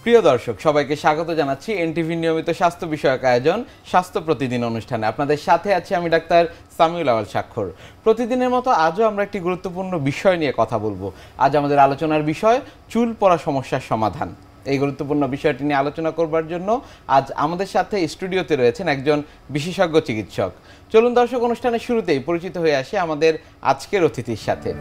প্রিয় দর্শক সবাইকে স্বাগত জানাচ্ছি এনটিভি নিয়মিত স্বাস্থ্য বিষয়ক আয়োজন স্বাস্থ্য প্রতিদিন অনুষ্ঠানে। আপনাদের সাথে আছি আমি ডাক্তার সামিউল আওয়াল স্বাক্ষর। প্রতিদিনের মতো আজও আমরা একটি গুরুত্বপূর্ণ বিষয় নিয়ে কথা বলবো। আজ আমাদের আলোচনার বিষয় চুল পড়া সমস্যার সমাধান। এই গুরুত্বপূর্ণ বিষয়টি নিয়ে আলোচনা করবার জন্য আজ আমাদের সাথে স্টুডিওতে রয়েছেন একজন বিশেষজ্ঞ চিকিৎসক। চলুন দর্শক, অনুষ্ঠানের শুরুতেই পরিচিত হয়ে আসি আমাদের আজকের অতিথির সাথে।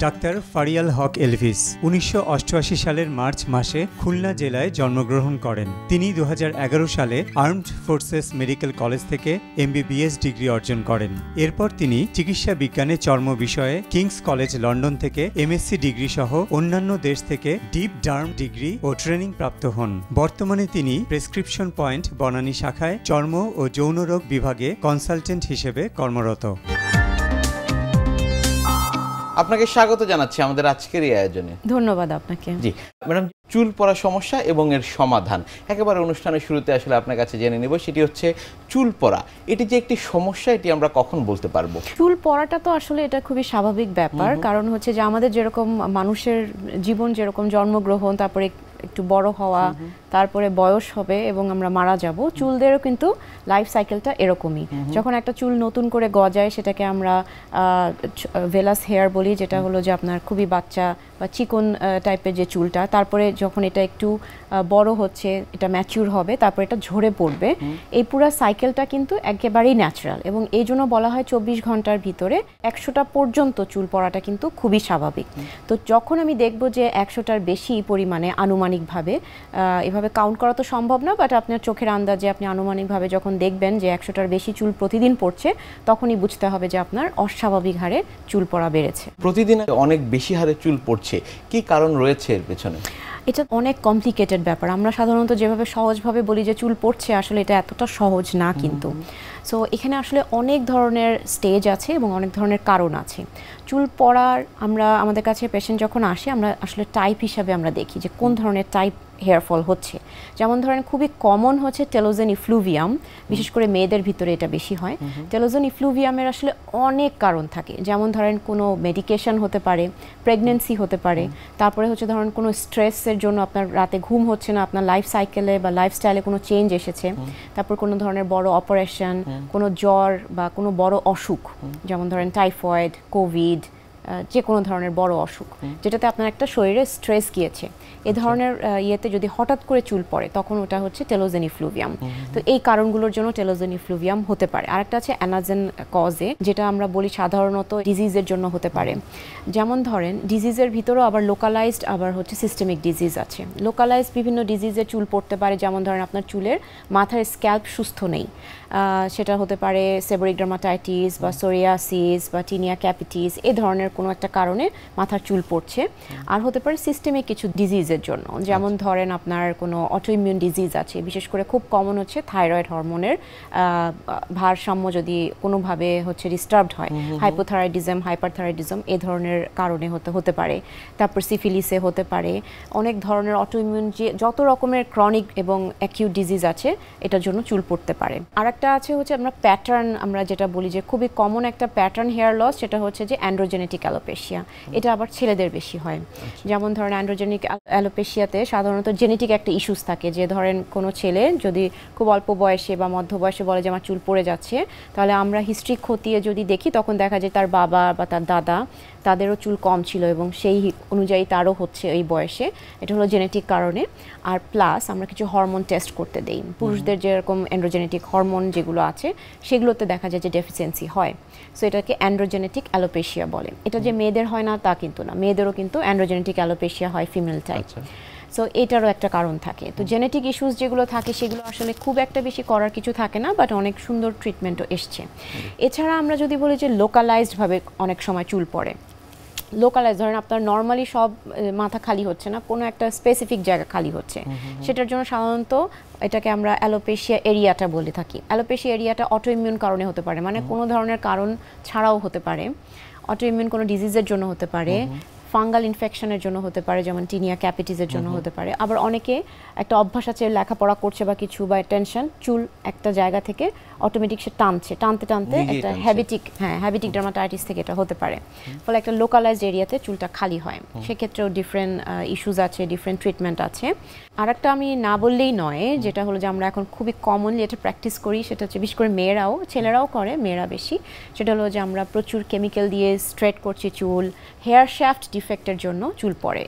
ডাক্তার ফারিয়াল হক এলভিস 1988 সালের মার্চ মাসে খুলনা জেলায় জন্মগ্রহণ করেন। তিনি 2011 সালে আর্মড ফোর্সেস মেডিকেল কলেজ থেকে MBBS ডিগ্রি অর্জন করেন। এরপর তিনি চিকিৎসা বিজ্ঞানে চর্ম বিষয়ে কিংস কলেজ লন্ডন থেকে MSc ডিগ্রি সহ অন্যান্য দেশ থেকে ডিপ ডার্ম ডিগ্রি ও ট্রেনিং প্রাপ্ত হন। বর্তমানে তিনি প্রেসক্রিপশন পয়েন্ট বনানী শাখায় চর্ম ও যৌন রোগ বিভাগে কনসালটেন্ট হিসেবে কর্মরত। আপনাকে স্বাগত জানাচ্ছি আমাদের আজকের এই আয়োজনে। ধন্যবাদ আপনাকে। জি ম্যাডাম, চুল পড়া সমস্যা এবং এর সমাধান একেবারে অনুষ্ঠানের শুরুতে আসলে আপনার কাছে জেনে নেব। সেটি হচ্ছে চুল পড়া, এটি যে একটি সমস্যা, এটি আমরা কখন বলতে পারবো? চুল পড়াটা তো আসলে এটা খুবই স্বাভাবিক ব্যাপার, কারণ হচ্ছে যে আমাদের যেরকম মানুষের জীবন যেরকম জন্মগ্রহণ, তারপরে একটু বড় হওয়া, তারপরে বয়স হবে এবং আমরা মারা যাব, চুলদেরও কিন্তু লাইফ সাইকেলটা এরকমই। যখন একটা চুল নতুন করে গজায় সেটাকে আমরা ভেলাস হেয়ার বলি, যেটা হলো যে আপনার খুবই বাচ্চা বা চিকন টাইপের যে চুলটা, তারপরে যখন এটা একটু বড় হচ্ছে, এটা ম্যাচিউর হবে, তারপরে এটা ঝরে পড়বে। এই পুরো সাইকেলটা কিন্তু একেবারেই ন্যাচারাল এবং এই জন্য বলা হয় 24 ঘন্টার ভিতরে 100টা পর্যন্ত চুল পড়াটা কিন্তু খুবই স্বাভাবিক। তো যখন আমি দেখব যে 100টার বেশি পরিমাণে আনুমানিকভাবে, এভাবে কাউন্ট করা তো সম্ভব না, বাট আপনার চোখের আন্দাজে আপনি আনুমানিকভাবে যখন দেখবেন যে 100টার বেশি চুল প্রতিদিন পড়ছে, তখনই বুঝতে হবে যে আপনার অস্বাভাবিক হারে চুল পড়া বেড়েছে। প্রতিদিন অনেক বেশি হারে চুল পড়ছে, কি কারণ রয়েছে এর পেছনে? এটা অনেক কমপ্লিকেটেড ব্যাপার। আমরা সাধারণত যেভাবে সহজভাবে বলি যে চুল পড়ছে, আসলে এটা এতটা সহজ না কিন্তু। সো এখানে আসলে অনেক ধরনের স্টেজ আছে এবং অনেক ধরনের কারণ আছে। চুল পড়ার আমাদের কাছে পেশেন্ট যখন আসে, আমরা আসলে টাইপ হিসাবে আমরা দেখি যে কোন ধরনের টাইপ হেয়ার ফল হচ্ছে। যেমন ধরেন খুবই কমন হচ্ছে টেলোজেন ইফ্লুভিয়াম, বিশেষ করে মেয়েদের ভিতরে এটা বেশি হয়। টেলোজেন ইফ্লুভিয়ামের আসলে অনেক কারণ থাকে, যেমন ধরেন কোনো মেডিকেশন হতে পারে, প্রেগনেন্সি হতে পারে, তারপরে হচ্ছে ধরেন কোনো স্ট্রেসের জন্য আপনার রাতে ঘুম হচ্ছে না, আপনার লাইফ সাইকেলে বা লাইফস্টাইলে কোনো চেঞ্জ এসেছে, তারপর কোনো ধরনের বড় অপারেশন, কোনো জ্বর বা কোনো বড় অসুখ, যেমন ধরেন টাইফয়েড, কোভিড, যে কোনো ধরনের বড় অসুখ যেটাতে আপনার একটা শরীরে স্ট্রেস গিয়েছে, এই ধরনের ইয়েতে যদি হঠাৎ করে চুল পড়ে, তখন ওটা হচ্ছে টেলোজেন ইফ্লুভিয়াম। তো এই কারণগুলোর জন্য টেলোজেন ইফ্লুভিয়াম হতে পারে। আরেকটা আছে অ্যানাজেন কজে, যেটা আমরা বলি সাধারণত ডিজিজের জন্য হতে পারে। যেমন ধরেন ডিজিজের ভিতরেও আবার লোকালাইজড আবার হচ্ছে সিস্টেমিক ডিজিজ আছে। লোকালাইজড বিভিন্ন ডিজিজে চুল পড়তে পারে, যেমন ধরেন আপনার চুলের মাথার স্ক্যাল্প সুস্থ নেই, সেটা হতে পারে সেবোরিক ডার্মাটাইটিস বা সোরিয়াসিস বা টিনিয়া ক্যাপিটিস, এই ধরনের কোনো একটা কারণে মাথার চুল পড়ছে। আর হতে পারে সিস্টেমিক কিছু ডিজিজের জন্য, যেমন ধরেন আপনার কোনো অটোইমিউন ডিজিজ আছে, বিশেষ করে খুব কমন হচ্ছে থাইরয়েড হরমোনের ভারসাম্য যদি কোনোভাবে হচ্ছে ডিস্টার্বড হয়, হাইপোথাইরয়েডিজম, হাইপারথাইরয়েডিজম, এই ধরনের কারণে হতে পারে। তারপর সিফিলিসে হতে পারে। অনেক ধরনের অটোইমিউন যে যত রকমের ক্রনিক এবং অ্যাকিউট ডিজিজ আছে, এটার জন্য চুল পড়তে পারে। আর একটা আছে হচ্ছে আমরা প্যাটার্ন, আমরা যেটা বলি যে খুবই কমন একটা প্যাটার্ন হেয়ার লস, সেটা হচ্ছে যে অ্যান্ড্রোজেনেটিক অ্যালোপেশিয়া। এটা আবার ছেলেদের বেশি হয়। যেমন ধরেন অ্যান্ড্রোজেনিক অ্যালোপেশিয়াতে সাধারণত জেনেটিক একটা ইস্যুস থাকে, যে ধরেন কোনো ছেলে যদি খুব অল্প বয়সে বা মধ্য বয়সে বলে যে আমার চুল পড়ে যাচ্ছে, তাহলে আমরা হিস্ট্রি খতিয়ে যদি দেখি, তখন দেখা যায় তার বাবা বা তার দাদা, তাদেরও চুল কম ছিল এবং সেই অনুযায়ী তারও হচ্ছে এই বয়সে। এটা হলো জেনেটিক কারণে। আর প্লাস আমরা কিছু হরমোন টেস্ট করতে দেই। পুরুষদের যেরকম অ্যান্ড্রোজেনেটিক হরমোন যেগুলো আছে, সেগুলোতে দেখা যায় যে ডেফিসিয়েন্সি হয়। সো এটাকে অ্যান্ড্রোজেনেটিক অ্যালোপেশিয়া বলে। এটা যে মেয়েদের হয় না তা কিন্তু না, মেয়েদেরও কিন্তু অ্যান্ড্রোজেনেটিক অ্যালোপেশিয়া হয়, ফিমেল টাইপ। সো এটারও একটা কারণ থাকে। তো জেনেটিক ইস্যুস যেগুলো থাকে, সেগুলো আসলে খুব একটা বেশি করার কিছু থাকে না, বাট অনেক সুন্দর ট্রিটমেন্টও এসছে। এছাড়া আমরা যদি বলি যে লোকালাইজডভাবে অনেক সময় চুল পড়ে, লোকালাইজ ধরেন আপনার নর্মালি সব মাথা খালি হচ্ছে না, কোনো একটা স্পেসিফিক জায়গা খালি হচ্ছে, সেটার জন্য সাধারণত এটাকে আমরা অ্যালোপেশিয়া এরিয়াটা বলে থাকি। অ্যালোপেশিয়া এরিয়াটা অটোইমিউন কারণে হতে পারে, মানে কোনো ধরনের কারণ ছাড়াও হতে পারে। অটোইমিউন কোনো ডিজিজের জন্য হতে পারে, ফাঙ্গাল ইনফেকশনের জন্য হতে পারে, যেমন টিনিয়া ক্যাপিটিসের জন্য হতে পারে। আবার অনেকে একটা অভ্যাস আছে, লেখাপড়া করছে বা কিছু বা টেনশন, চুল একটা জায়গা থেকে অটোমেটিক সে টানতে একটা হ্যাবিটিক ডার্মাটাইটিস থেকে এটা হতে পারে। ফলে একটা লোকালাইজড এরিয়াতে চুলটা খালি হয়। সেক্ষেত্রেও ডিফারেন্ট ইস্যুস আছে, ডিফারেন্ট ট্রিটমেন্ট আছে। আর একটা আমি না বললেই নয়, যেটা হলো যে আমরা এখন খুবই কমনলি এটা প্র্যাকটিস করি, সেটা হচ্ছে বিশেষ করে মেয়েরাও, ছেলেরাও করে, মেয়েরা বেশি। সেটা হলো যে আমরা প্রচুর কেমিক্যাল দিয়ে স্ট্রেট করছি চুল। হেয়ার শ্যাফট ডিফেক্টের জন্য চুল পড়ে,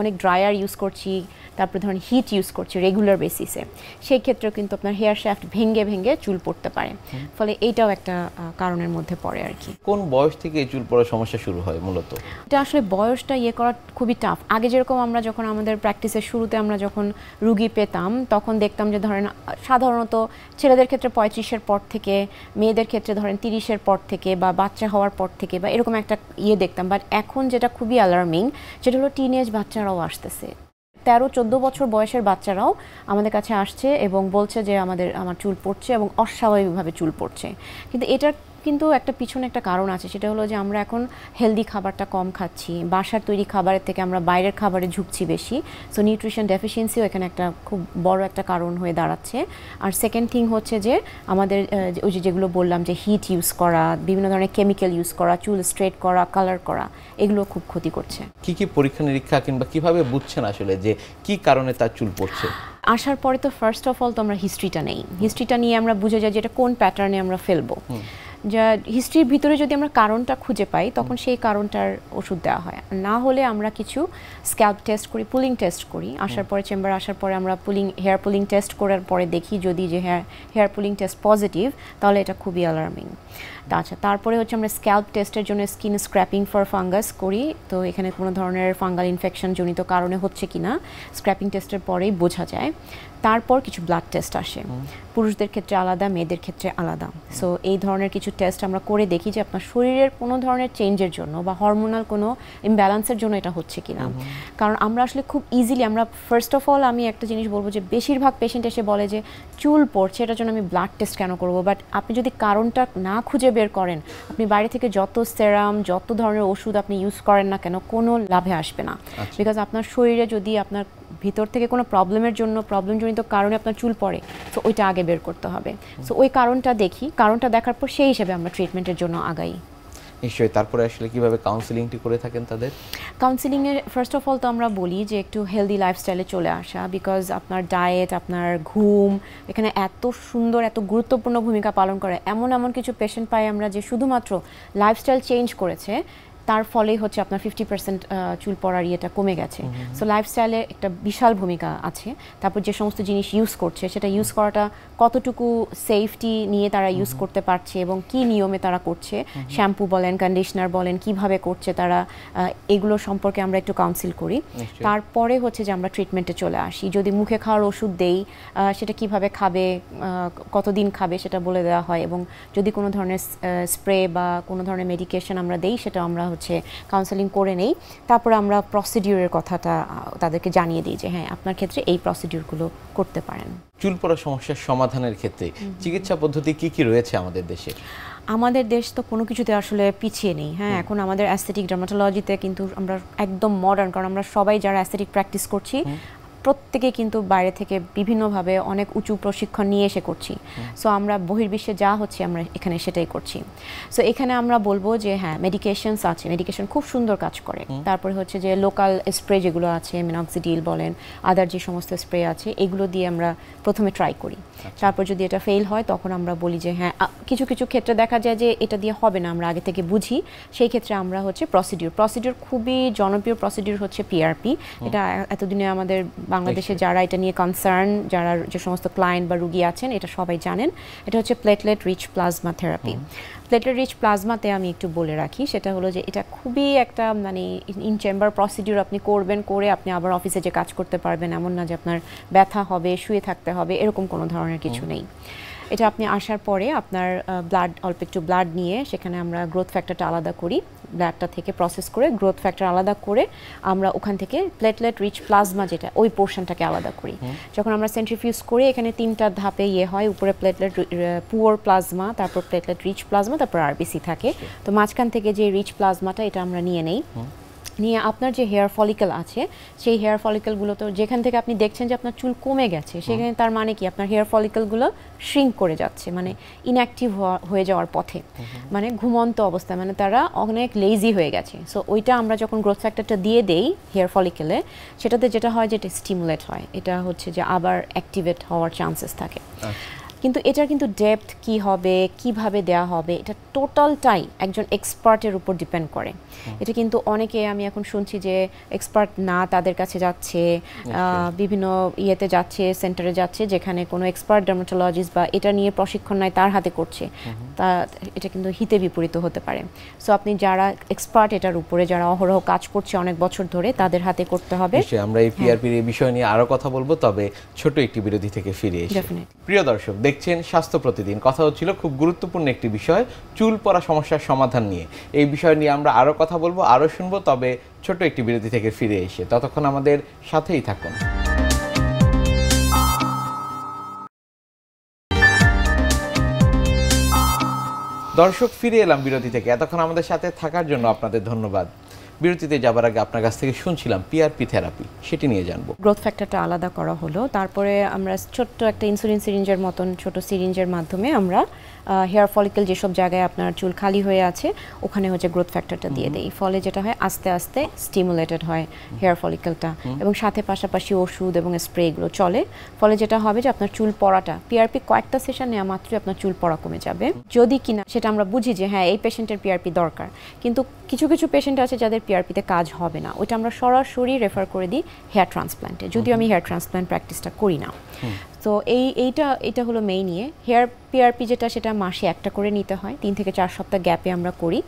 অনেক ড্রায়ার ইউজ করছি, তারপরে ধরুন হিট ইউজ করছি রেগুলার বেসিসে, সেই ক্ষেত্রেও কিন্তু আপনার হেয়ার শ্যাফট ভেঙে চুল পড়তে পারে। ফলে এইটাও একটা কারণের মধ্যে পড়ে আর কি। কোন বয়স থেকে এই চুল পড়ার সমস্যা শুরু হয় মূলত? এটা আসলে বয়সটা করা খুবই টাফ। আগে যেরকম আমরা যখন আমাদের প্র্যাকটিসের শুরুতে আমরা যখন রুগী পেতাম, তখন দেখতাম যে ধরেন সাধারণত ছেলেদের ক্ষেত্রে 35-এর পর থেকে, মেয়েদের ক্ষেত্রে ধরেন 30-এর পর থেকে, বা বাচ্চা হওয়ার পর থেকে, বা এরকম একটা দেখতাম। বাট এখন যেটা খুবই অ্যালার্মিং, সেটা হলো টিনেজ বাচ্চারাও আসতেছে। 13-14 বছর বয়সের বাচ্চারাও আমাদের কাছে আসছে এবং বলছে যে আমার চুল পড়ছে এবং অস্বাভাবিকভাবে চুল পড়ছে। কিন্তু এটার একটা পিছনে একটা কারণ আছে, সেটা হলো যে আমরা এখন হেলদি খাবারটা কম খাচ্ছি, বাসার তৈরি খাবারের থেকে আমরা বাইরের খাবারে ঝুঁকছি বেশি। সো নিউট্রিশন ডেফিসিয়েন্সিও এখানে একটা খুব বড় একটা কারণ হয়ে দাঁড়াচ্ছে। আর সেকেন্ড থিং হচ্ছে যে আমাদের ওই যেগুলো বললাম যে হিট ইউজ করা, বিভিন্ন ধরনের কেমিক্যাল ইউজ করা, চুল স্ট্রেট করা, কালার করা, এগুলো খুব ক্ষতি করছে। কি পরীক্ষা নিরীক্ষা কিংবা কিভাবে বুঝছেন আসলে যে কি কারণে তার চুল পড়ছে? আসার পরে তো ফার্স্ট অফ অল তো আমরা হিস্ট্রিটা নেই। হিস্ট্রিটা নিয়ে আমরা বুঝে যাই যে এটা কোন প্যাটার্নে আমরা ফেলবো। যা হিস্ট্রির ভিতরে যদি আমরা কারণটা খুঁজে পাই, তখন সেই কারণটার ওষুধ দেওয়া হয়। না হলে আমরা কিছু স্ক্যাল্প টেস্ট করি, পুলিং টেস্ট করি। চেম্বার আসার পরে আমরা হেয়ার পুলিং টেস্ট করার পরে দেখি যদি যে হেয়ার পুলিং টেস্ট পজিটিভ, তাহলে এটা খুবই অ্যালার্মিং। আচ্ছা, তারপরে হচ্ছে আমরা স্ক্যাল্প টেস্টের জন্য স্কিন স্ক্র্যাপিং ফর ফাঙ্গাস করি। তো এখানে কোনো ধরনের ফাঙ্গাল ইনফেকশন জনিত কারণে হচ্ছে কিনা স্ক্র্যাপিং টেস্টের পরেই বোঝা যায়। তারপর কিছু ব্লাড টেস্ট আসে, পুরুষদের ক্ষেত্রে আলাদা, মেয়েদের ক্ষেত্রে আলাদা। সো এই ধরনের কিছু টেস্ট আমরা করে দেখি যে আপনার শরীরের কোনো ধরনের চেঞ্জের জন্য বা হরমোনাল কোনো ইমব্যালেন্সের জন্য এটা হচ্ছে কিনা। কারণ আমরা আসলে খুব ইজিলি ফার্স্ট অফ অল আমি একটা জিনিস বলবো যে বেশিরভাগ পেশেন্ট এসে বলে যে চুল পড়ছে, এটার জন্য আমি ব্লাড টেস্ট কেন করবো। বাট আপনি যদি কারণটা না খুঁজে বের করেন, আপনি বাইরে থেকে যত সেরাম, যত ধরনের ওষুধ আপনি ইউজ করেন না কেন, কোনো লাভে আসবে না। বিকজ আপনার শরীরে যদি আপনার ভিতর থেকে কোনো প্রবলেমজনিত কারণে আপনার চুল পড়ে, তো ওইটা আগে বের করতে হবে। সো ওই কারণটা দেখি, কারণটা দেখার পর সেই হিসেবে আমরা ট্রিটমেন্টের জন্য আগাই। নিশ্চয়ই। তারপরে আসলে কিভাবে কাউন্সিলিংটি করে থাকেন তাদের? কাউন্সিলিংয়ে ফার্স্ট অফ অল তো আমরা বলি যে একটু হেলদি লাইফস্টাইলে চলে আসা, বিকজ আপনার ডায়েট, আপনার ঘুম এখানে এত সুন্দর, এত গুরুত্বপূর্ণ ভূমিকা পালন করে। এমন কিছু পেশেন্ট পাই আমরা যে শুধুমাত্র লাইফস্টাইল চেঞ্জ করেছে, তার ফলেই হচ্ছে আপনার 50% চুল পড়ার ইয়েটা কমে গেছে। সো লাইফস্টাইলে একটা বিশাল ভূমিকা আছে। তারপর যে সমস্ত জিনিস ইউজ করছে, সেটা ইউজ করাটা কতটুকু সেফটি নিয়ে তারা ইউজ করতে পারছে এবং কি নিয়মে তারা করছে, শ্যাম্পু বলেন, কন্ডিশনার বলেন, কিভাবে করছে তারা, এগুলো সম্পর্কে আমরা একটু কাউন্সিল করি। তারপরে হচ্ছে যে আমরা ট্রিটমেন্টে চলে আসি। যদি মুখে খাওয়ার ওষুধ দেই, সেটা কিভাবে খাবে, কতদিন খাবে, সেটা বলে দেওয়া হয়। এবং যদি কোনো ধরনের স্প্রে বা কোনো ধরনের মেডিকেশন আমরা দেই, সেটা আমরা কাউন্সেলিং করে নেই। তারপরে আমরা প্রসিডিউরের কথাটা তাদেরকে জানিয়ে দিই যে হ্যাঁ, আপনার ক্ষেত্রে এই প্রসিডিউরগুলো করতে পারেন। চুল পড়া সমস্যার সমাধানের ক্ষেত্রে চিকিৎসা পদ্ধতি কি রয়েছে আমাদের দেশে? আমাদের দেশ তো কোনো কিছুতে আসলে পিছিয়ে নেই। হ্যাঁ, এখন আমাদের অ্যাস্থেটিক ডার্মাটোলজিতে কিন্তু আমরা একদম মডার্ন, কারণ আমরা সবাই যারা অ্যাস্থেটিক প্র্যাকটিস করছি প্রত্যেকে কিন্তু বাইরে থেকে বিভিন্নভাবে অনেক উঁচু প্রশিক্ষণ নিয়ে এসে করছি। সো আমরা বহির্বিশ্বে যা হচ্ছে আমরা এখানে সেটাই করছি। সো এখানে আমরা বলবো যে হ্যাঁ, মেডিকেশনস আছে, মেডিকেশন খুব সুন্দর কাজ করে। তারপরে হচ্ছে যে লোকাল স্প্রে যেগুলো আছে, মিনক্সিডিল বলেন, আদার যে সমস্ত স্প্রে আছে, এগুলো দিয়ে আমরা প্রথমে ট্রাই করি। তারপর যদি এটা ফেল হয়, তখন আমরা বলি যে হ্যাঁ, কিছু ক্ষেত্রে দেখা যায় যে এটা দিয়ে হবে না, আমরা আগে থেকে বুঝি, সেই ক্ষেত্রে আমরা হচ্ছে প্রসিডিউর খুবই জনপ্রিয় প্রসিডিউর হচ্ছে পিআরপি। এটা এতদিনে আমাদের বাংলাদেশে যারা এটা নিয়ে কনসার্ন, যারা যে সমস্ত ক্লায়েন্ট বা রুগী আছেন, এটা সবাই জানেন। এটা হচ্ছে platelet rich plasma therapy. Platelet rich প্লাজমাতে আমি একটু বলে রাখি, সেটা হলো যে এটা খুবই একটা ইন চেম্বার প্রসিডিউর আপনি করবেন, করে আপনি আবার অফিসে যে কাজ করতে পারবেন এমন না যে আপনার ব্যথা হবে, শুয়ে থাকতে হবে, এরকম কোনো ধরনের কিছু নেই। এটা আপনি আসার পরে আপনার অল্প একটু ব্লাড নিয়ে সেখানে আমরা গ্রোথ ফ্যাক্টরটা আলাদা করি, ব্লাডটা থেকে প্রসেস করে গ্রোথ ফ্যাক্টর আলাদা করে আমরা ওখান থেকে প্লেটলেট রিচ প্লাজমা যেটা, ওই পোর্শনটাকে আলাদা করি। যখন আমরা সেন্ট্রিফিউজ করে এখানে 3টা ধাপে হয়, উপরে প্লেটলেট পুয়ার প্লাজমা, তারপর প্লেটলেট রিচ প্লাজমা, তারপর আরবিসি থাকে। তো মাঝখান থেকে যে রিচ প্লাজমাটা, এটা আমরা নিয়ে নেই। নিয়ে আপনার যে হেয়ার ফলিকেল আছে সেই হেয়ার ফলিকেলগুলো তো যেখান থেকে আপনি দেখছেন যে আপনার চুল কমে গেছে সেখানে তার মানে কি আপনার হেয়ার ফলিকেলগুলো শ্রিঙ্ক করে যাচ্ছে, মানে ইনঅ্যাক্টিভ হয়ে যাওয়ার পথে, মানে ঘুমন্ত অবস্থায়, মানে তারা অনেক লেজি হয়ে গেছে। সো ওইটা আমরা যখন গ্রোথ ফ্যাক্টরটা দিয়ে দেই হেয়ার ফলিকেলে, সেটাতে যেটা হয় যেটা স্টিমুলেট হয়, এটা হচ্ছে যে আবার অ্যাক্টিভেট হওয়ার চান্সেস থাকে। কিন্তু এটার কিন্তু ডেপথ কি হবে, কিভাবে দেয়া হবে, এটা টোটালটাই একজন এক্সপার্টের উপর ডিপেন্ড করে। এটা কিন্তু অনেকে আমি এখন শুনছি যে এক্সপার্ট না তাদের কাছে যাচ্ছে, বিভিন্ন ইয়েতে যাচ্ছে, সেন্টারে যাচ্ছে যেখানে কোনো এক্সপার্ট ডার্মাটোলজিস্ট বা এটা নিয়ে প্রশিক্ষণ নাই তার হাতে করছে, তা এটা কিন্তু হিতে বিপরীত হতে পারে। সো আপনি যারা এক্সপার্ট এটার উপরে, যারা অহরহ কাজ করছে অনেক বছর ধরে, তাদের হাতে করতে হবে। আমরা এই পিআরপির এই বিষয় নিয়ে আরো কথা বলবো, তবে ছোট একটি বিরতি থেকে ফিরে এসে। প্রিয় দর্শক, দেখছেন স্বাস্থ্য প্রতিদিন। কথা হচ্ছিল খুব গুরুত্বপূর্ণ একটি বিষয়, চুল পড়া সমস্যার সমাধান নিয়ে। এই বিষয় নিয়ে আমরা আরো কথা বলবো, আরো শুনবো, তবে ছোট একটি বিরতি থেকে ফিরে এসে। ততক্ষণ আমাদের সাথেই থাকুন। দর্শক, ফিরে এলাম বিরতি থেকে। এতক্ষণ আমাদের সাথে থাকার জন্য আপনাদের ধন্যবাদ। বিরতিতে যাবার আগে আপনার কাছ থেকে শুনছিলাম পিআরপি থেরাপি, সেটি নিয়ে জানবো। গ্রোথ ফ্যাক্টরটা আলাদা করা হলো, তারপরে আমরা ছোট্ট একটা ইনসুলিন সিরিঞ্জের মতন ছোট সিরিঞ্জের মাধ্যমে আমরা হেয়ার ফলিকেল যেসব জায়গায় আপনার চুল খালি হয়ে আছে ওখানে হচ্ছে গ্রোথ ফ্যাক্টরটা দিয়ে দেই। ফলে যেটা হয় আস্তে আস্তে স্টিমুলেটেড হয় হেয়ার ফলিকেলটা, এবং সাথে পাশাপাশি ওষুধ এবং স্প্রেগুলো চলে। ফলে যেটা হবে যে আপনার চুল পড়াটা, পিআরপি কয়েকটা সেশন নেওয়া মাত্রই আপনার চুল পড়া কমে যাবে, যদি কিনা সেটা আমরা বুঝি যে হ্যাঁ এই পেশেন্টের পিআরপি দরকার। কিন্তু কিছু কিছু পেশেন্ট আছে যাদের পিআরপিতে কাজ হবে না, ওইটা আমরা সরাসরি রেফার করে দিই হেয়ার ট্রান্সপ্ল্যান্টে, যদিও আমি হেয়ার ট্রান্সপ্ল্যান্ট প্র্যাকটিসটা করি না। তো এইটা হলো মেইন নিয়ে। হেয়ার পিআরপি যেটা, সেটা মাসে একটা করে নিতে হয়, 3 থেকে 4 সপ্তাহ গ্যাপে আমরা করি,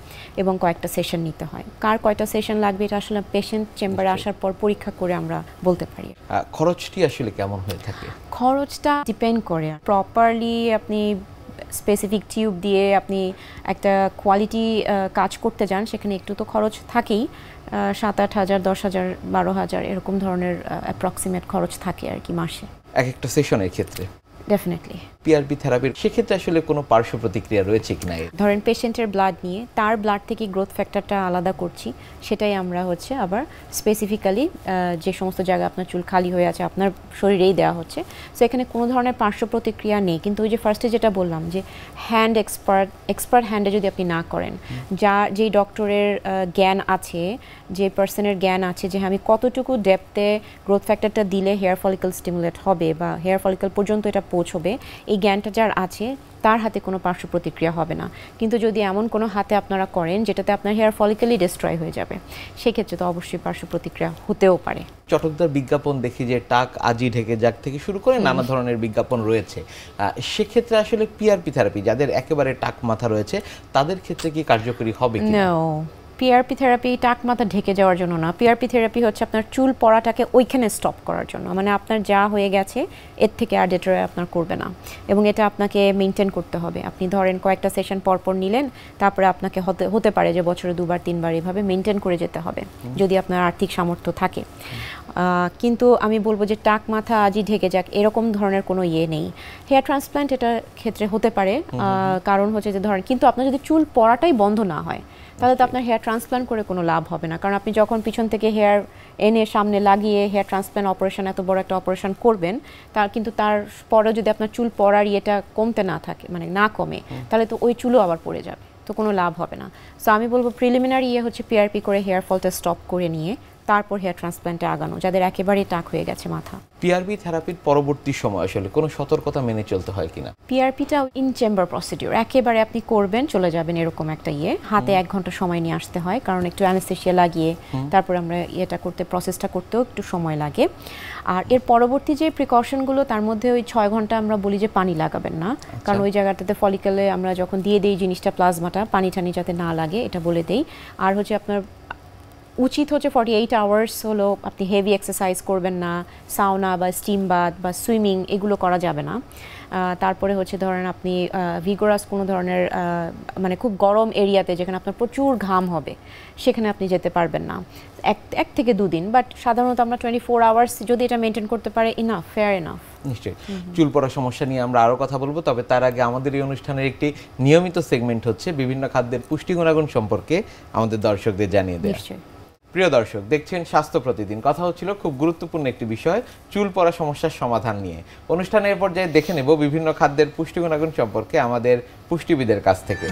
এবং কয়েকটা সেশন নিতে হয়। কার কয়টা সেশন লাগবে এটা আসলে পেশেন্ট চেম্বারে আসার পর পরীক্ষা করে আমরা বলতে পারি। খরচটি আসলে কেমন হয়ে থাকে? খরচটা ডিপেন্ড করে, প্রপারলি আপনি স্পেসিফিক টিউব দিয়ে আপনি একটা কোয়ালিটি কাজ করতে যান, সেখানে একটু তো খরচ থাকেই। 7-8 হাজার, 10 হাজার, 12 হাজার এরকম ধরনের অ্যাপ্রক্সিমেট খরচ থাকে আর কি মাসে, এক একটা সেশনের ক্ষেত্রে। ডেফিনেটলি। পিআরপি থেরাপির সেক্ষেত্রে আসলে কোনো পার্শ্ব প্রতিক্রিয়া রয়েছে কিনা? ধরেন পেশেন্টের ব্লাড নিয়ে, তার ব্লাড থেকে গ্রোথ ফ্যাক্টরটা আলাদা করছি, সেটাই আমরা হচ্ছে আবার স্পেসিফিক্যালি যে সমস্ত জায়গায় আপনার চুল খালি হয়ে আছে আপনার শরীরেই দেওয়া হচ্ছে। সো এখানে কোনো ধরনের পার্শ্ব প্রতিক্রিয়া নেই। কিন্তু ওই যে ফার্স্টে যেটা বললাম যে হ্যান্ড এক্সপার্ট হ্যান্ডে যদি আপনি না করেন, যেই ডক্টরের জ্ঞান আছে, যে পার্সনের জ্ঞান আছে যে আমি কতটুকু ডেপথে গ্রোথ ফ্যাক্টরটা দিলে হেয়ার ফলিকেল স্টিমুলেট হবে বা হেয়ার ফলিকেল পর্যন্ত এটা পৌঁছবে, এই জ্ঞানটা যার আছে তার হাতে কোনো পার্শ্ব প্রতিক্রিয়া হবে না। কিন্তু যদি এমন কোনো হাতে আপনারা করেন যেটাতে আপনার হেয়ার ফলিকেলই ডিস্ট্রয় হয়ে যাবে, সেক্ষেত্রে তো অবশ্যই পার্শ্ব প্রতিক্রিয়া হতেও পারে। চটকদার বিজ্ঞাপন দেখি যে টাক আজি ঢেকে যাক থেকে শুরু করে নানা ধরনের বিজ্ঞাপন রয়েছে। সেক্ষেত্রে আসলে পিআরপি থেরাপি যাদের একেবারে টাক মাথা রয়েছে তাদের ক্ষেত্রে কি কার্যকরী হবে কি? পিআরপি থেরাপি টাক মাথা ঢেকে যাওয়ার জন্য না। পিআরপি থেরাপি হচ্ছে আপনার চুল পড়াটাকে ওইখানে স্টপ করার জন্য, মানে আপনার যা হয়ে গেছে এর থেকে আর ডেটারে আপনার করবে না, এবং এটা আপনাকে মেনটেন করতে হবে। আপনি ধরেন কয়েকটা সেশন পরপর নিলেন, তারপরে আপনাকে হতে পারে যে বছরে 2-3 বার এভাবে মেনটেন করে যেতে হবে যদি আপনার আর্থিক সামর্থ্য থাকে। কিন্তু আমি বলবো যে টাক মাথা আজই ঢেকে যাক এরকম ধরনের কোনো ইয়ে নেই। হেয়ার ট্রান্সপ্ল্যান্ট এটার ক্ষেত্রে হতে পারে, কারণ হচ্ছে যে ধরেন, কিন্তু আপনার যদি চুল পড়াটাই বন্ধ না হয় তাহলে তো আপনার হেয়ার ট্রান্সপ্ল্যান্ট করে কোনো লাভ হবে না। কারণ আপনি যখন পিছন থেকে হেয়ার এনে সামনে লাগিয়ে হেয়ার ট্রান্সপ্ল্যান্ট অপারেশন, এত বড় একটা অপারেশন করবেন, কিন্তু তারপরেও যদি আপনার চুল পড়ার ইয়েটা কমতে না থাকে, মানে না কমে, তাহলে তো ওই চুলও আবার পড়ে যাবে, তো কোনো লাভ হবে না। সো আমি বলবো প্রিলিমিনারি ইয়ে হচ্ছে পিআরপি করে হেয়ার ফলটা স্টপ করে নিয়ে তারপর হেয়ার ট্রান্সপ্ল্যান্টে আগানো, যাদের একেবারেই টাক হয়ে গেছে মাথা। পিআরপি থেরাপির পরবর্তী সময় আসলে কোনো সতর্কতা মেনে চলতে হয় কিনা? পিআরপিটা ইন চেম্বার প্রসিডিউর, একেবারে আপনি করবেন চলে যাবেন এরকম একটা ইয়ে, হাতে 1 ঘন্টা সময় নিয়ে আসতে হয়, কারণ একটু অ্যানেস্থেশিয়া লাগিয়ে তারপর আমরা ইয়েটা করতে, প্রসেসটা করতেও একটু সময় লাগে। আর এর পরবর্তী যে প্রিকশনগুলো, তার মধ্যে ওই 6 ঘন্টা আমরা বলি যে পানি লাগাবেন না, কারণ ওই জায়গাটাতে ফলিকেলে আমরা যখন দিয়ে দিই জিনিসটা, প্লাজমাটা, পানি টানি যাতে না লাগে এটা বলে দেই। আর হচ্ছে আপনার উচিত হচ্ছে 48 আওয়ার্স হলো আপনি হেভি এক্সারসাইজ করবেন না, সাউনা বা স্টিম বাথ বা সুইমিং এগুলো করা যাবে না। তারপরে হচ্ছে ধরেন আপনি ভিগোরাস কোনো ধরনের মানে খুব গরম এরিয়াতে যেখানে আপনার প্রচুর ঘাম হবে সেখানে আপনি যেতে পারবেন না 1 থেকে 2 দিন। বাট সাধারণত আমরা 24 আওয়ার্স যদি এটা মেনটেন করতে পারে, ইনাফ, ফেয়ার ইনাফ। নিশ্চয়ই চুল পড়া সমস্যা নিয়ে আমরা আরো কথা বলবো, তবে তার আগে আমাদের এই অনুষ্ঠানের একটি নিয়মিত সেগমেন্ট হচ্ছে বিভিন্ন খাদ্যের পুষ্টি গুণাগুণ সম্পর্কে আমাদের দর্শকদের জানিয়ে দেওয়া। প্রিয় দর্শক, দেখছেন স্বাস্থ্য প্রতিদিন। কথা হচ্ছিল খুব গুরুত্বপূর্ণ একটি বিষয়, চুল পড়া সমস্যার সমাধান নিয়ে। অনুষ্ঠানের পর্যায়ে দেখে নেব বিভিন্ন খাদ্যের পুষ্টি গুণাগুণ সম্পর্কে আমাদের পুষ্টিবিদের কাছ থেকে।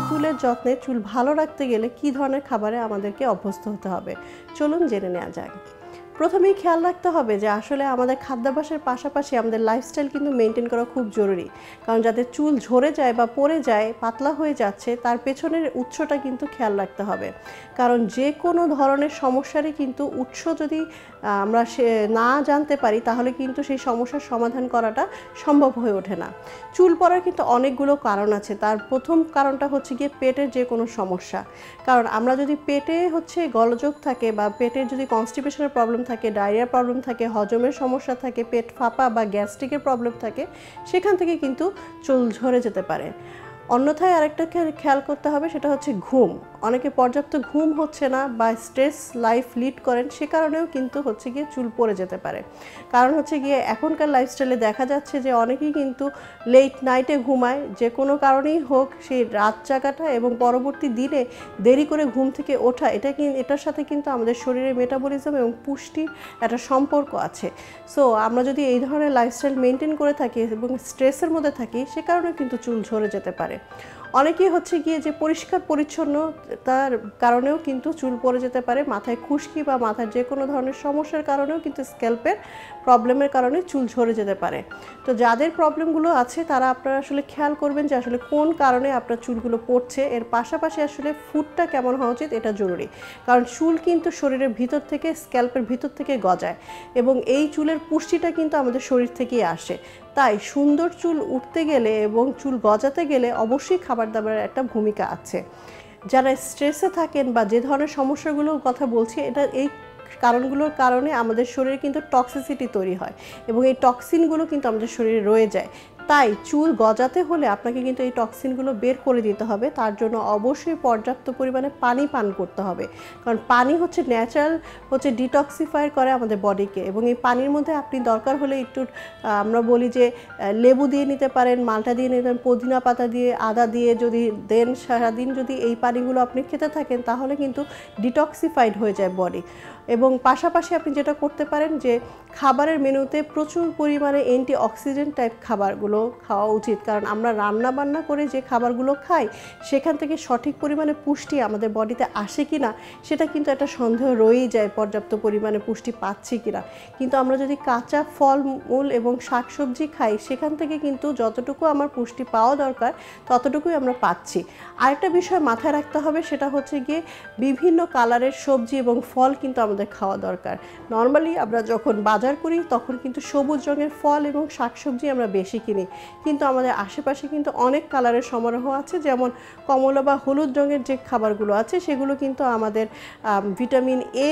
চুলের যত্নে চুল ভালো রাখতে গেলে কি ধরনের খাবারে আমাদেরকে অভ্যস্ত হতে হবে, চলুন জেনে নেওয়া যাক। প্রথমেই খেয়াল রাখতে হবে যে আসলে আমাদের খাদ্যাভ্যাসের পাশাপাশি আমাদের লাইফস্টাইল কিন্তু মেনটেন করা খুব জরুরি। কারণ যাদের চুল ঝরে যায় বা পড়ে যায়, পাতলা হয়ে যাচ্ছে, তার পেছনের উৎসটা কিন্তু খেয়াল রাখতে হবে। কারণ যে কোনো ধরনের সমস্যারই কিন্তু উৎস যদি আমরা না জানতে পারি, তাহলে কিন্তু সেই সমস্যার সমাধান করাটা সম্ভব হয়ে ওঠে না। চুল পড়ার কিন্তু অনেকগুলো কারণ আছে। তার প্রথম কারণটা হচ্ছে গিয়ে পেটের যে কোনো সমস্যা। কারণ আমরা যদি পেটে গলযোগ থাকে বা পেটের যদি কনস্টিপেশনের প্রবলেম থাকে, ডায়রিয়ার প্রবলেম থাকে, হজমের সমস্যা থাকে, পেট ফাঁপা বা গ্যাস্ট্রিকের প্রবলেম থাকে, সেখান থেকে কিন্তু চুল ঝরে যেতে পারে। অন্যথায় আরেকটা খেয়াল করতে হবে, সেটা হচ্ছে ঘুম। অনেকে পর্যাপ্ত ঘুম হচ্ছে না বা স্ট্রেস লাইফ লিড করেন, সে কারণেও কিন্তু হচ্ছে গিয়ে চুল পড়ে যেতে পারে। কারণ হচ্ছে গিয়ে এখনকার লাইফস্টাইলে দেখা যাচ্ছে যে অনেকেই কিন্তু লেট নাইটে ঘুমায়, যে কোনো কারণেই হোক, সেই রাত জাগাটা এবং পরবর্তী দিনে দেরি করে ঘুম থেকে ওঠা, এটার সাথে কিন্তু আমাদের শরীরের মেটাবলিজম এবং পুষ্টির একটা সম্পর্ক আছে। সো আমরা যদি এই ধরনের লাইফস্টাইল মেনটেন করে থাকি এবং স্ট্রেসের মধ্যে থাকি, সে কারণে কিন্তু চুল ঝরে যেতে পারে। অনেকেই হচ্ছে গিয়ে যে পরিষ্কার পরিচ্ছন্নতার কারণেও কিন্তু চুল পড়ে যেতে পারে। মাথায় খুশকি বা মাথার যে কোনো ধরনের সমস্যার কারণেও কিন্তু স্ক্যাল্পের প্রবলেমের কারণে চুল ঝরে যেতে পারে। তো যাদের প্রবলেমগুলো আছে তারা আপনারা আসলে খেয়াল করবেন যে আসলে কোন কারণে আপনার চুলগুলো পড়ছে। এর পাশাপাশি আসলে ফুডটা কেমন হওয়া উচিত, এটা জরুরি। কারণ চুল কিন্তু শরীরের ভিতর থেকে, স্ক্যাল্পের ভিতর থেকে গজায় এবং এই চুলের পুষ্টিটা কিন্তু আমাদের শরীর থেকেই আসে। তাই সুন্দর চুল উঠতে গেলে এবং চুল গজাতে গেলে অবশ্যই খাবার দাবারের একটা ভূমিকা আছে। যারা স্ট্রেসে থাকেন বা যে ধরনের সমস্যাগুলোর কথা বলছি, এই কারণগুলোর কারণে আমাদের শরীরে কিন্তু টক্সিসিটি তৈরি হয় এবং এই টক্সিনগুলো কিন্তু আমাদের শরীরে রয়ে যায়। তাই চুল গজাতে হলে আপনাকে কিন্তু এই টক্সিনগুলো বের করে দিতে হবে। তার জন্য অবশ্যই পর্যাপ্ত পরিমাণে পানি পান করতে হবে। কারণ পানি হচ্ছে ন্যাচারাল ডিটক্সিফায়ার করে আমাদের বডিকে, এবং এই পানির মধ্যে আপনি দরকার হলে একটু আমরা বলি যে লেবু দিয়ে নিতে পারেন, মাল্টা দিয়ে নিতে পারেন, পুদিনা পাতা দিয়ে, আদা দিয়ে যদি দেন, সারাদিন যদি এই পানিগুলো আপনি খেতে থাকেন, তাহলে কিন্তু ডিটক্সিফাইড হয়ে যায় বডি। এবং পাশাপাশি আপনি যেটা করতে পারেন যে খাবারের মেনুতে প্রচুর পরিমাণে অ্যান্টিঅক্সিডেন্ট টাইপ খাবারগুলো খাওয়া উচিত। কারণ আমরা রান্না বান্না করে যে খাবারগুলো খাই, সেখান থেকে সঠিক পরিমাণে পুষ্টি আমাদের বডিতে আসে কি না, সেটা কিন্তু একটা সন্দেহ রয়েই যায়, পর্যাপ্ত পরিমাণে পুষ্টি পাচ্ছি কিনা। কিন্তু আমরা যদি কাঁচা ফলমূল এবং শাকসবজি খাই, সেখান থেকে কিন্তু যতটুকু আমার পুষ্টি পাওয়া দরকার ততটুকুই আমরা পাচ্ছি। আরেকটা বিষয় মাথায় রাখতে হবে, সেটা হচ্ছে গিয়ে বিভিন্ন কালারের সবজি এবং ফল কিন্তু আমাদের খাওয়া দরকার। নর্মালি আমরা যখন বাজার করি তখন কিন্তু সবুজ রঙের ফল এবং শাকসবজি আমরা বেশি কিনি, কিন্তু আমাদের আশেপাশে কিন্তু অনেক কালারের সমারোহ আছে। যেমন কমলা বা হলুদ রঙের যে খাবারগুলো আছে, সেগুলো কিন্তু আমাদের ভিটামিন এ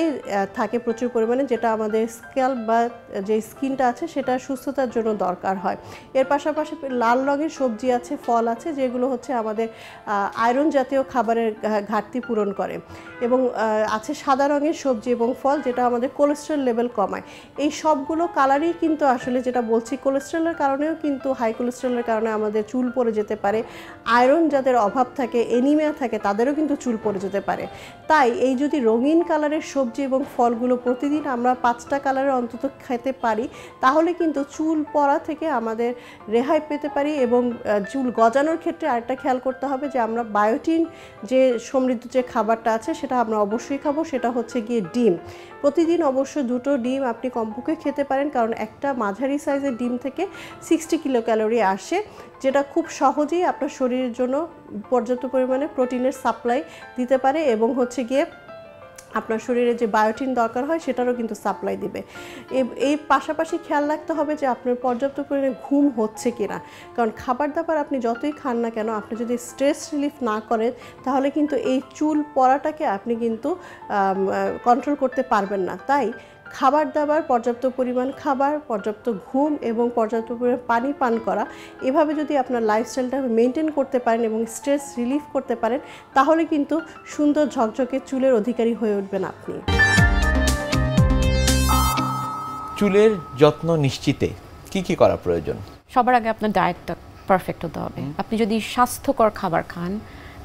থাকে প্রচুর পরিমাণে, যেটা আমাদের স্ক্যাল্প বা যে স্কিনটা আছে সেটা সুস্থতার জন্য দরকার হয়। এর পাশাপাশি লাল রঙের সবজি আছে, ফল আছে, যেগুলো হচ্ছে আমাদের আয়রন জাতীয় খাবারের ঘাটতি পূরণ করে। এবং আছে সাদা রঙের সবজি এবং ফল, যেটা আমাদের কোলেস্টেরল লেভেল কমায়। এই সবগুলো কালারই কিন্তু আসলে যেটা বলছি, কোলেস্টেরলের কারণেও কিন্তু, হাই কোলেস্টেরলের কারণে আমাদের চুল পড়ে যেতে পারে। আয়রন যাদের অভাব থাকে, এনিমিয়া থাকে, তাদেরও কিন্তু চুল পড়ে যেতে পারে। তাই এই যদি রঙিন কালারের সবজি এবং ফলগুলো প্রতিদিন আমরা 5টা কালারের অন্তত খেতে পারি, তাহলে কিন্তু চুল পড়া থেকে আমাদের রেহাই পেতে পারি। এবং চুল গজানোর ক্ষেত্রে আরেকটা খেয়াল করতে হবে যে আমরা বায়োটিন যে সমৃদ্ধ যে খাবারটা আছে, সেটা আমরা অবশ্যই খাবো। সেটা হচ্ছে গিয়ে ডিম। প্রতিদিন অবশ্য 2টো ডিম আপনি কমপক্ষে খেতে পারেন, কারণ একটা মাঝারি সাইজের ডিম থেকে 60 কিলো ক্যালোরি আসে, যেটা খুব সহজেই আপনার শরীরের জন্য পর্যাপ্ত পরিমাণে প্রোটিনের সাপ্লাই দিতে পারে এবং হচ্ছে গিয়ে আপনার শরীরে যে বায়োটিন দরকার হয় সেটারও কিন্তু সাপ্লাই দিবে। এই পাশাপাশি খেয়াল রাখতে হবে যে আপনার পর্যাপ্ত পরিমাণে ঘুম হচ্ছে কিনা। কারণ খাবার দাবার আপনি যতই খান না কেন, আপনি যদি স্ট্রেস রিলিফ না করেন, তাহলে কিন্তু এই চুল পড়াটাকে আপনি কিন্তু কন্ট্রোল করতে পারবেন না। তাই খাবার দাবার, পর্যাপ্ত পরিমাণ খাবার, পর্যাপ্ত ঘুম এবং পর্যাপ্ত পরিমাণ পানি পান করা, এভাবে যদি আপনার লাইফস্টাইলটা মেনটেন করতে পারেন এবং স্ট্রেস রিলিফ করতে পারেন, তাহলে কিন্তু সুন্দর ঝকঝকে চুলের অধিকারী হয়ে উঠবেন আপনি। চুলের যত্ন নিশ্চিতে কি কি করা প্রয়োজন? সবার আগে আপনার ডায়েটটা পারফেক্ট হতে হবে। আপনি যদি স্বাস্থ্যকর খাবার খান,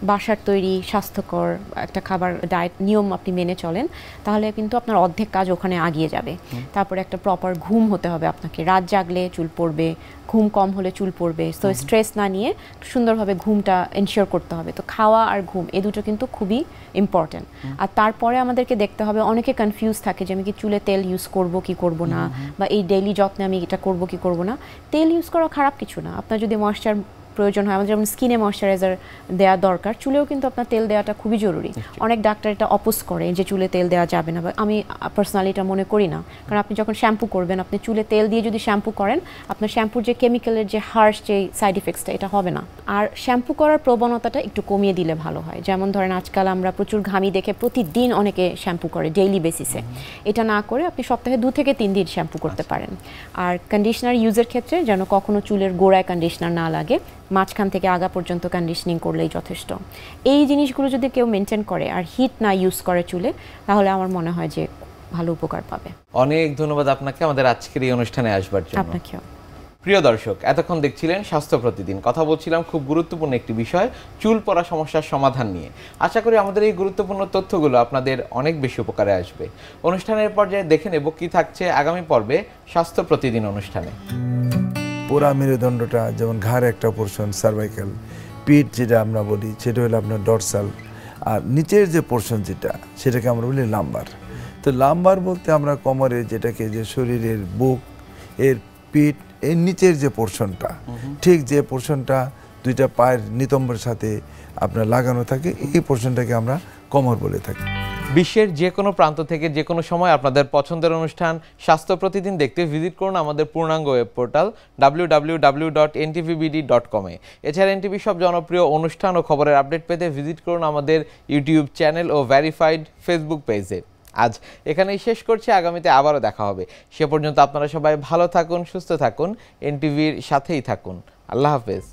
বাসার তৈরি স্বাস্থ্যকর একটা খাবার ডায়েট নিয়ম আপনি মেনে চলেন, তাহলে কিন্তু আপনার অর্ধেক কাজ ওখানে আগিয়ে যাবে। তারপরে একটা প্রপার ঘুম হতে হবে আপনাকে, রাত জাগলে চুল পড়বে, ঘুম কম হলে চুল পড়বে। তো স্ট্রেস না নিয়ে সুন্দরভাবে ঘুমটা এনশিওর করতে হবে। তো খাওয়া আর ঘুম এই দুটো কিন্তু খুবই ইম্পর্টেন্ট। আর তারপরে আমাদেরকে দেখতে হবে, অনেকে কনফিউজ থাকে যে আমি কি চুলে তেল ইউজ করব কি করব না, বা এই ডেইলি যত্নে আমি এটা করব কি করব না। তেল ইউজ করা খারাপ কিছু না, আপনার যদি ময়েশ্চার প্রয়োজন হয়, আমাদের যেমন স্কিনে ময়েশ্চারাইজার দেওয়া দরকার, চুলেও কিন্তু আপনার তেল দেওয়াটা খুবই জরুরি। অনেক ডাক্তার এটা অপোজ করে যে চুলে তেল দেওয়া যাবে না, বা আমি পার্সোনালি এটা মনে করি না। কারণ আপনি যখন শ্যাম্পু করবেন, আপনি চুলে তেল দিয়ে যদি শ্যাম্পু করেন, আপনার শ্যাম্পুর যে কেমিক্যালের যে হার্শ যে সাইড ইফেক্টসটা, এটা হবে না। আর শ্যাম্পু করার প্রবণতাটা একটু কমিয়ে দিলে ভালো হয়। যেমন ধরেন আজকাল আমরা প্রচুর ঘামি দেখে প্রতিদিন অনেকে শ্যাম্পু করে ডেইলি বেসিসে। এটা না করে আপনি সপ্তাহে 2 থেকে 3 দিন শ্যাম্পু করতে পারেন। আর কন্ডিশনার ইউজের ক্ষেত্রে যেন কখনো চুলের গোড়ায় কন্ডিশনার না লাগে, মাঝখান থেকে আগা পর্যন্ত কন্ডিশনিং করলেই যথেষ্ট। এই জিনিসগুলো যদি কেউ মেনটেন করে আর হিট না ইউজ করে চুলে, তাহলে আমার মনে হয় যে ভালো উপকার পাবে। অনেক ধন্যবাদ আপনাকে আমাদের আজকের এই অনুষ্ঠানে আসবার জন্য। আপনাকেও। প্রিয় দর্শক, এতক্ষণ দেখছিলেন স্বাস্থ্য প্রতিদিন। কথা বলছিলাম খুব গুরুত্বপূর্ণ একটি বিষয়, চুল পড়া সমস্যার সমাধান নিয়ে। আশা করি আমাদের এই গুরুত্বপূর্ণ তথ্যগুলো আপনাদের অনেক বেশি উপকারে আসবে। অনুষ্ঠানের পর্যায়ে দেখে নেব কি থাকছে আগামী পর্বে স্বাস্থ্য প্রতিদিন অনুষ্ঠানে। পুরা মেরুদণ্ডটা, যেমন ঘাড় একটা পোর্শন, সার্ভাইকাল, পিঠ যেটা আমরা বলি সেটা হলো আপনার ডরসাল, আর নিচের যে পোর্শন যেটা সেটাকে আমরা বলি লাম্বার। তো লাম্বার বলতে আমরা কোমরে যেটাকে, যে শরীরের বুক এর পিঠ এর নিচের যে পোর্শনটা, ঠিক যে পোর্শনটা দুইটা পায়ের নিতম্বের সাথে আপনার লাগানো থাকে, এই পোর্শনটাকে আমরা কোমর বলে থাকি। বিশ্বের যে কোনো প্রান্ত থেকে যে কোনো সময় আপনাদের পছন্দের অনুষ্ঠান স্বাস্থ্য প্রতিদিন দেখতে ভিজিট করুন আমাদের পূর্ণাঙ্গ ওয়েব পোর্টাল www.ntvbd.com এ। এছাড়া এনটিভি সব জনপ্রিয় অনুষ্ঠান ও খবরের আপডেট পেতে ভিজিট করুন আমাদের ইউটিউব চ্যানেল ও ভেরিফাইড ফেসবুক পেজে। আজ এখানেই শেষ করছি, আগামীতে আবারও দেখা হবে। সে পর্যন্ত আপনারা সবাই ভালো থাকুন, সুস্থ থাকুন, এনটিভির সাথেই থাকুন। আল্লাহ হাফেজ।